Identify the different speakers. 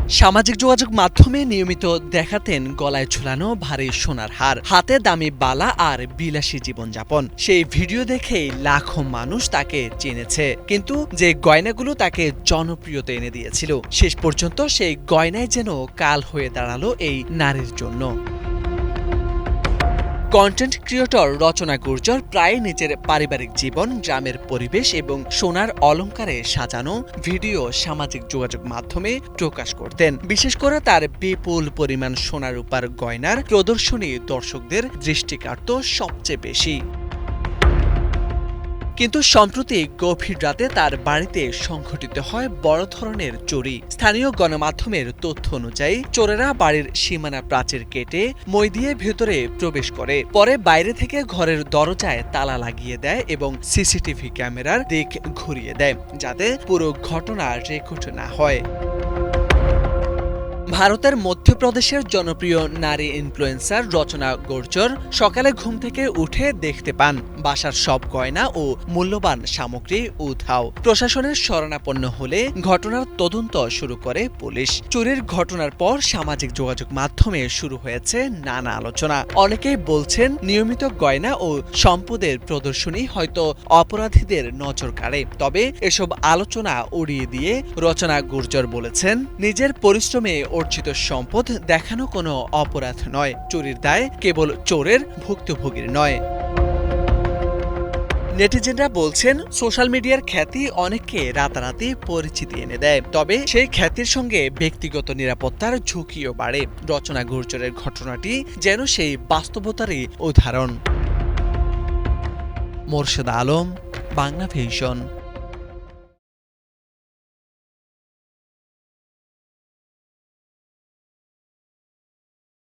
Speaker 1: সামাজিক যোগাযোগ মাধ্যমে নিয়মিত দেখাতেন গলায় ঝুলানো ভারী সোনার হার, হাতে দামি বালা আর বিলাসী জীবনযাপন। সেই ভিডিও দেখেই লাখো মানুষ তাকে চিনেছে, কিন্তু যে গয়নাগুলো তাকে জনপ্রিয়তা এনে দিয়েছিল, শেষ পর্যন্ত সেই গয়নাই যেন কাল হয়ে দাঁড়ালো এই নারীর জন্য। কন্টেন্ট ক্রিয়েটর রচনা গুর্জর প্রায় নিজের পারিবারিক জীবন, গ্রামের পরিবেশ এবং সোনার অলংকারে সাজানো ভিডিও সামাজিক যোগাযোগ মাধ্যমে প্রকাশ করতেন। বিশেষ করে তার বিপুল পরিমাণ সোনা রূপার গয়নার প্রদর্শনী দর্শকদের দৃষ্টি কাড়ত সবচেয়ে বেশি। কিন্তু সম্প্রতি গভীর রাতে তার বাড়িতে সংঘটিত হয় বড় ধরনের চুরি। স্থানীয় গণমাধ্যমের তথ্য অনুযায়ী চোরেরা বাড়ির সীমানা প্রাচীর কেটে মই দিয়ে ভেতরে প্রবেশ করে, পরে বাইরে থেকে ঘরের দরজায় তালা লাগিয়ে দেয় এবং সিসিটিভি ক্যামেরার দিক ঘুরিয়ে দেয়, যাতে পুরো ঘটনা রেকর্ড না হয়। ভারতের মধ্যপ্রদেশের জনপ্রিয় নারী ইনফ্লুয়েন্সার রচনা গুর্জর সকালে ঘুম থেকে উঠে দেখতে পান বাসার সব গয়না ও মূল্যবান সামগ্রী উধাও। প্রশাসনের শরণাপন্ন হলে ঘটনার তদন্ত শুরু করে পুলিশ। চুরির ঘটনার পর সামাজিক যোগাযোগ মাধ্যমে শুরু হয়েছে নানা আলোচনা। অনেকেই বলছেন নিয়মিত গয়না ও সম্পদের প্রদর্শনী হয়তো অপরাধীদের নজর কাড়ে। তবে এসব আলোচনা উড়িয়ে দিয়ে রচনা গুর্জর বলেছেন, নিজের পরিশ্রমে অর্জিত সম্পদ দেখানো কোনো অপরাধ নয়। চুরির দায় কেবল চোরের, ভুক্তভোগীর নয়। নেটিজেনরা বলছেন, সোশ্যাল মিডিয়ার খ্যাতি অনেককে রাতারাতি পরিচিতি এনে দেয়, তবে সেই খ্যাতির সঙ্গে ব্যক্তিগত নিরাপত্তার ঝুঁকিও বাড়ে। রচনা গুর্জরের ঘটনাটি যেন সেই বাস্তবতারই উদাহরণ। মোর্শেদা আলম, বাংলা ভিশন।